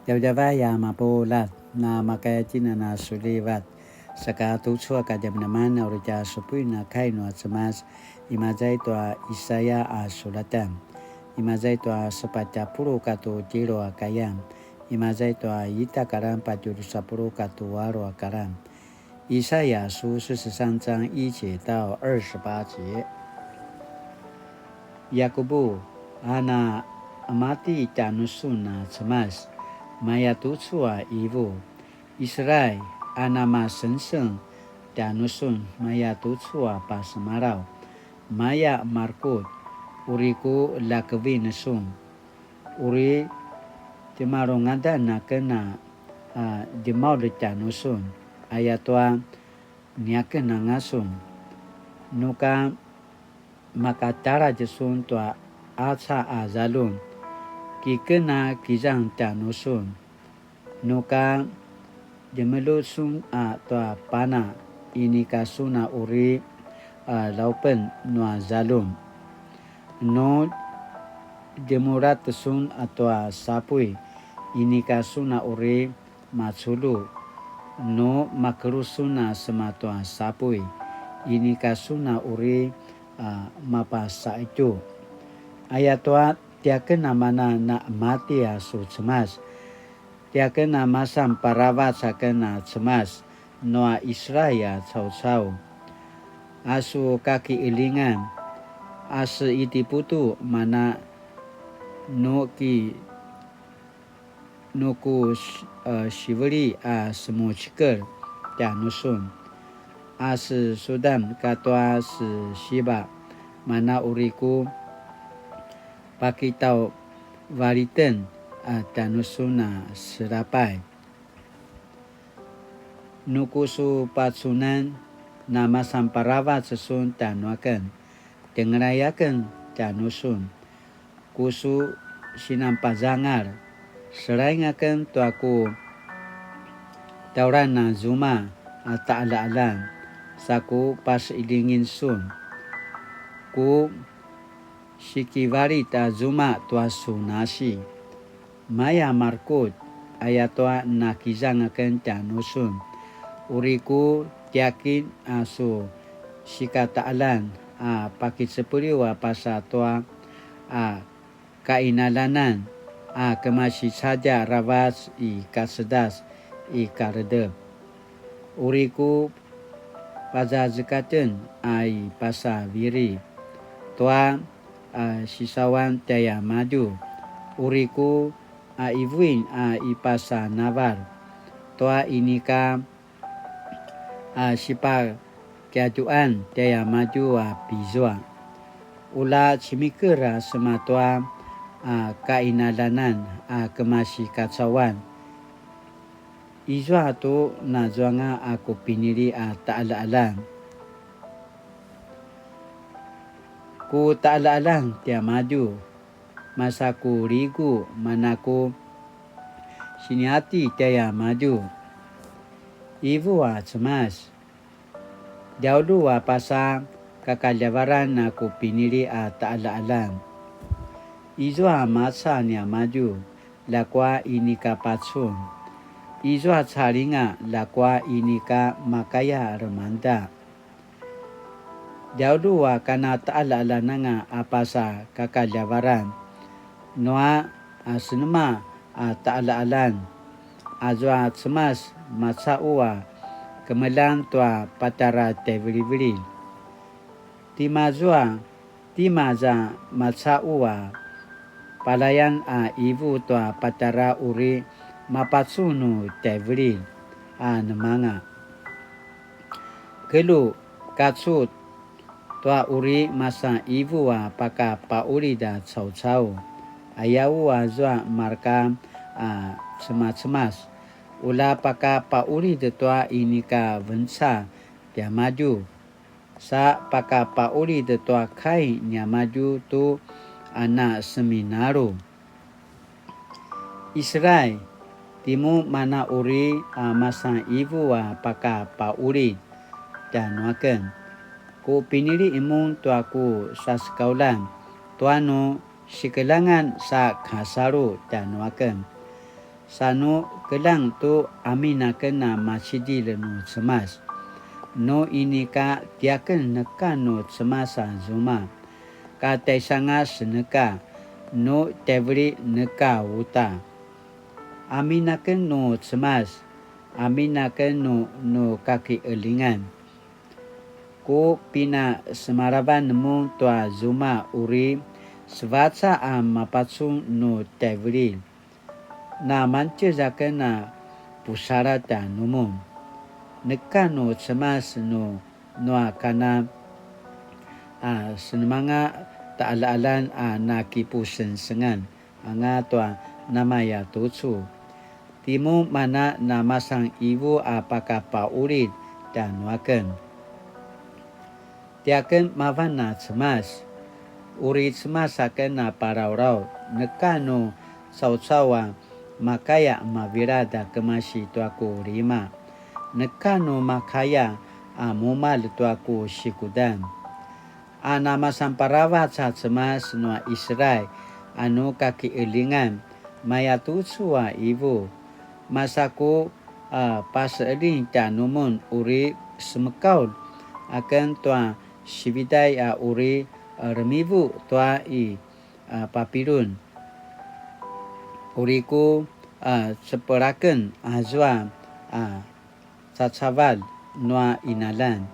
Jawjawaya mapulat na makayachina na sulivat saka tutsua kajamnaman orja supui na kaino atsamas imazai toa isaya a sulatan imazai toa sepacapuru katu jiro akayam imazai toa ita karam pajuru sapuru katu waro akaram Isaya书43章1节到28节。Yakubu ana amati janusuna cemas maya tutsua ibu Israel anama 神圣 janusun maya tutsua pas marau maya markut uriku lakvin sun uri timarongada na kena dimau de janusun ayatwa niake nangasun nuka makatara jesun tua asa azalun kikena kijang janusun nuka jemelusun tua pana ini kasuna uri laupen nua zalun no jemurat sun atwa sapui ini kasuna uri matsulu no makrusuna sematua sapui ini kasuna uri mapasa itu ayatwa tiakena mana na mati asu cemas tiakena masam parawat sakena cemas noa Israel cau-cau asu kaki ilingan asu iti putu mana nuku shiveri semua cikar janusun sudan katwa shiba mana uriku pakitau variten janusuna serapai nuku su patsunan nama samparawat sesun tanuakan dengerayakan janusun kusu sinampazangar seraingakan tuaku taurana zuma ta'ala-alan saku pas ilingin sun ku sikivari ta zuma tua sunasi maya markut ayatwa nakizangakan janusun uriku tiakin asu sikataalan pakit sepuriwa pasa tua kainalanan kemasi saja ravas kasedas karede uriku pada zekaten pasa viri tua sisawan daya maju uriku ivuin ipasa navar tua inika sipa keajuan daya maju bizua ula cimikera sematua kainalanan kemasi kacauan izwa tu nazwanga aku pinili ta'ala-alan ku ta'ala-alan tia maju masaku rigu manaku siniati tia maju ibu cemas jauh pasa kakajabaran aku pinili ta'ala-alan izwa masa nia maju lakwa ini kapatsun izwa caringa lakwa ini ka makaya remanda jauh kana ta'ala-alan nga apasa kakajabaran noa senema ta'ala-alan azwa cemas masa uwa kemelan tua patara tevili-vili timaza masa uwa palayan ibu tua patara uri mapatsunu tevili nemanga kelu katsut tua uri masa ibu paka pauli da cau-cau ayau azwa marka cemas-cemas ula paka pauli de tua ini ka vensa dia maju sa paka pauli de tua kai nya maju tu anak seminaru Israel timu mana uri masa ibu paka pauli dan waken ku pinili imun tuaku sa sekaulan tuano sikelangan sa kasaru dan waken Sano kelang tu amina kena masidi lenu cemas. No ini ka tiaken neka no cemasa zuma. Ka tesanga seneka no tebri neka wuta. Amina ken no cemas. Amina ken no kaki elingan. Ko pina semaraban nemu tua zuma uri sevaca mapatsu no tebri. Na manche zakena pusara ta numum. Neka no cemas no akana senmanga taalalan na kipusen sengan. Anga tua nama ya tucu. Timu mana na masang ibu apakah paurit dan waken. Tiaken mavan na cemas. Urit cemas akan na parau-rau. Neka no sau-sawa makaya mavirada kemasi tuaku rima. Nekano makaya mumal tuaku sikudan. Nama samparawat sa cemas no Israel anu kaki elingan maya tutsua ibu. Masaku pas elin tanumun uri semekaul akan tua sibidai uri remibu tua papirun. Uriku seperaken azwa cacaval noa inalan.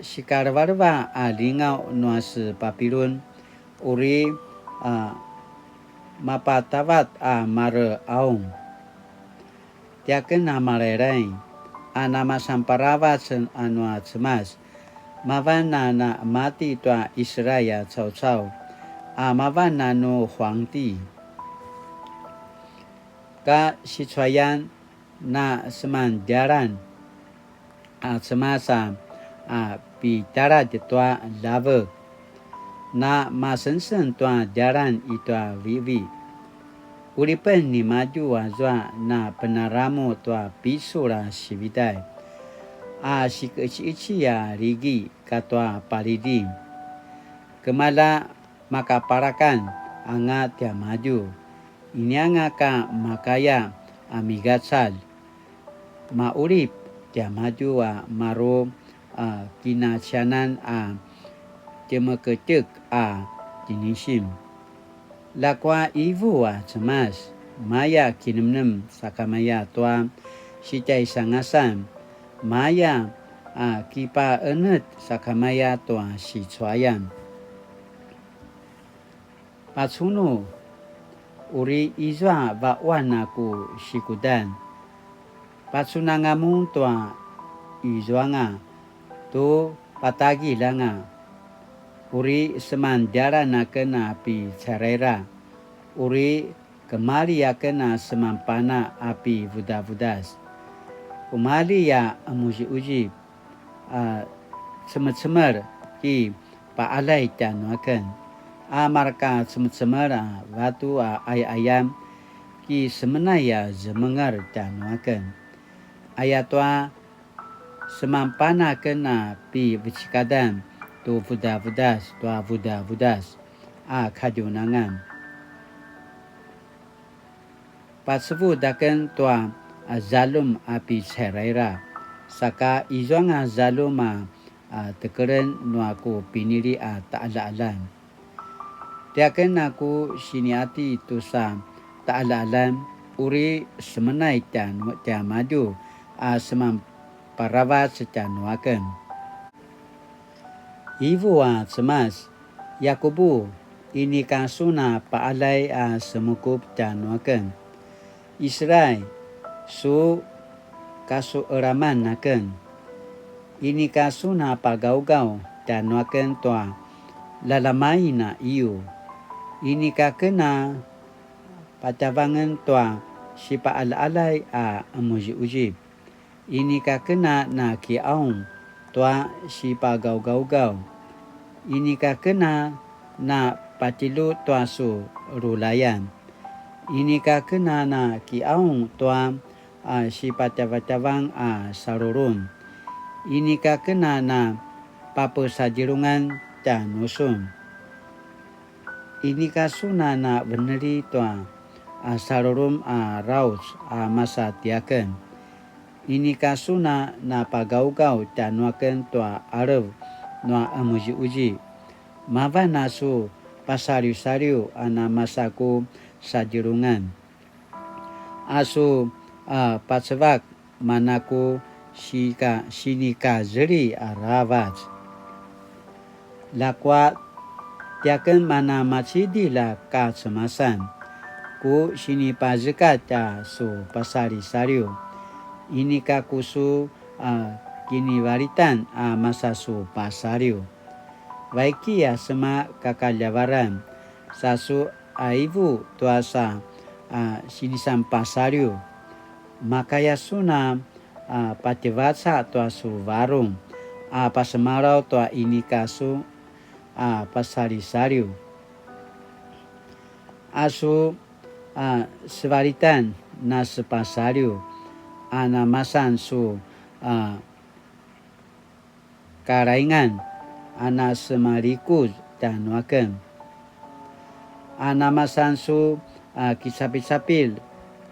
Sikarvarva lingau noa se papirun. Uri mapatavat mare aung. Tiaken marerain. Nama samparavat noa cemas. Mavan na mati tua Israel cau-cau. Mavan no huangdi. Ka situayan na seman jaran semasa bicara de tua lava na masensen tua jaran itu vivi uripen ni maju azwa na penaramu tua pisura sividai sikeci ya rigi katua paridi kemala maka parakan anga tia maju ini anga ka makaya amigatsal maurip tia maju maro kinasianan temeketek jinisim lakwa ivu cemas maya kinemnem sakamaya tua sitai sangasan maya kipa enet sakamaya tua si cuayan patsuno uri izwa bakwan aku sikudan. Patsunangamu tua izwanga tu patagi langa. Uri semandara na kena api carera. Uri kemari ya kena semampana api vuda-vudas. Umali ya amuji uji semer-semer ki paalai tanuakan. Marka semer-semer batu ayam ki semenaya zemengar tanuakan. Ayatua semampana kena pi becikadan tu vuda-vudas tua vuda-vudas kajunangan. Patsevu daken tua zalum api ceraira. Saka izwanga zalum tekeren nuaku piniri ta'ala-alan. Tiaken aku siniati tusa ta'ala-alan uri semenai tia maju semam paravat secanuaken. Ibu cemas Yakubu ini kasuna paalai semukup canuaken. Israel su kasu eraman naken. Ini kasuna pagau-gau canuaken tua lalamai na iu. Ini kakena patavangan tua si paalai amuji ujib. Ini kakena na kiaung tua si pagau-gau-gau. Ini kakena na patilu tua su rulayan. Ini kakena na kiaung tua si patavang sarurun. Ini kakena na papa sajirungan dan nusun. Ini kasuna na beneri tua salurum raus masa tiaken ini kasuna na pagau-gau tanuaken tua arab nua amuji-uji mava nasu pasariu-sariu masaku sajirungan asu patsevak manaku sinika zeri aravat lakwa tiaken mana macidi la ka semasan ku sini pazekat su pasari-sariu ini ka kusu kini waritan masa su pasariu baiki sema kakalyawaran sasu aivu tuasa sinisan pasariu makaya suna pativatsa tuasu warung pasemarau tua ini kasu pasari-sariu asu sevaritan na sepasariu masan su karaingan semarikus dan waken masan su kisapil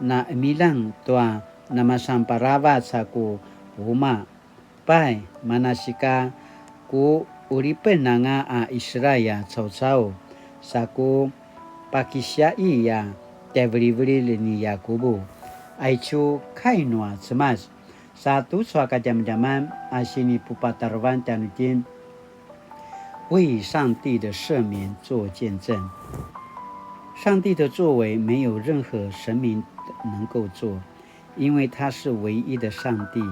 na milang tua namasan parabat saku huma pai manasika ku uripen nanga Israel cau-cau saku pakisyai tevri-vri ni Yakubu aicu kainua cemas satu suaka jam-jaman sini pupatarwan tanutin为上帝的赦免做见证上帝的作为没有任何神明能够做因为他是唯一的上帝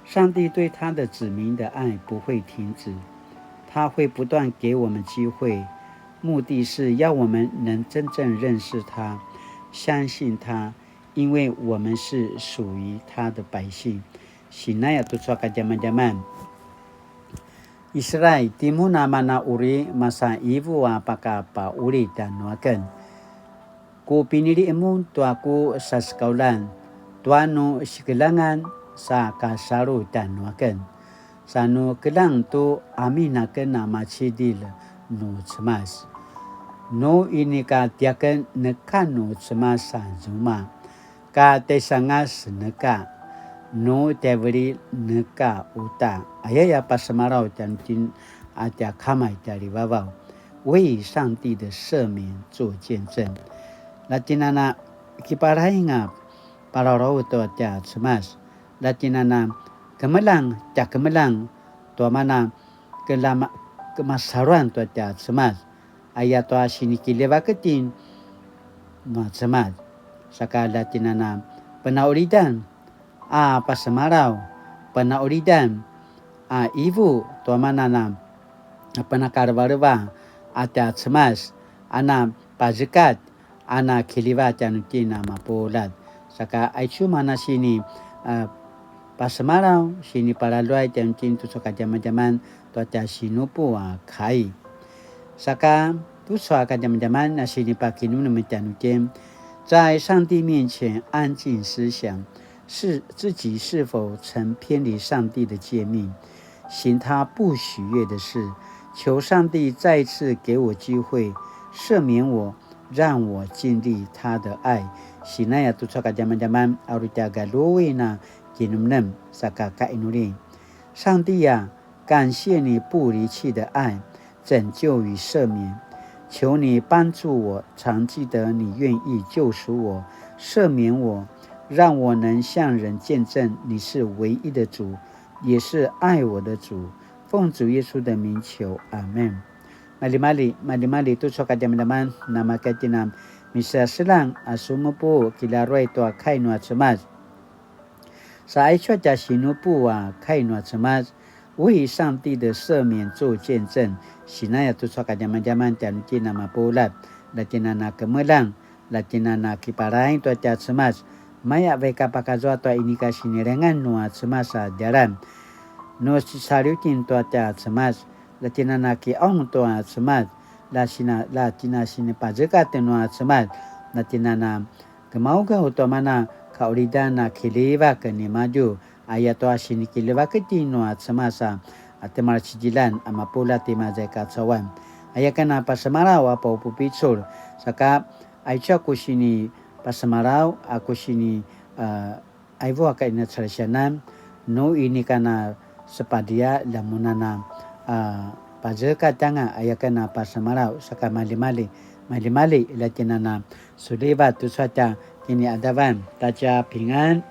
上帝对他的子民的爱不会停止他会不断给我们机会目的是要我们能真正认识他相信他因为我们是属于他的百姓sinaya tu suaka jaman-jaman Israel timuna mana uri masa ibu apakah pa uri dan waken ku pinili emu tuaku sa sekaulan tuanu sikelangan sa kasaru dan waken sanu kelang tu aminaken nama cidil no cemas no ini ka tiaken nekanu cemas zuma ka tesangas neka no tevri neka uta ayaya pasemarau jantin aja kamai dari bawau 为上帝的赦免做见证 latinana kiparainga pararau to aja cemas latinana kemelang to mana kelama kemasaran to aja cemas ayat to sini kilewaketin no cemas sakala tinana penauridan pasemarau penauridan ibu to manana penakarbarba ada cemas ana pazekat ana kiliwa janutina mapolat saka aicu mana sini pasemarau sini paraluai janutin tu soka jaman-jaman to aja sinupu kai saka tu soka jaman-jaman sini pakinu janutin在上帝面前安静思想是自己是否曾偏离上帝的诫命行他不喜悦的事求上帝再次给我机会赦免我让我经历他的爱sinaya tu saka jaman-jaman aurita galowina kinumnem saka kainuri上帝感谢你不离弃的爱拯救与赦免求你帮助我常记得你愿意救赎我赦免我让我能向人见证你是唯一的主也是爱我的主奉主耶稣的名求阿们 Mali-mali tu soka jaman-jaman nama katinam misa selang asumupu kilaroi to kainua cemas sa aichua ja sinupu kainua cemas 为上帝的赦免做见证 sinaya tu soka jaman-jaman janutina mapolat latinana kemelang latinana kiparain to aja cemas maya veka pakazwa to ini kasinirengan nua cemasa jalan no sariutin to aja cemas latinana ki ong to cemas latina sini pazekat no cemas latinana kemauga to mana kauridana kiliwa keni maju ayat sini kiliwa ketino semasa atemar cijilan amapola tema zakat sawan ayakan apa semarau apa upupicur saka Aicha ko sini pasamarau aku sini aivo ka ina tradisional no ini kana sepadia lamunana pajeka tanga ayakana pasamarau saka mali-mali ilatinana suliva tu saja kini adavan taja pingan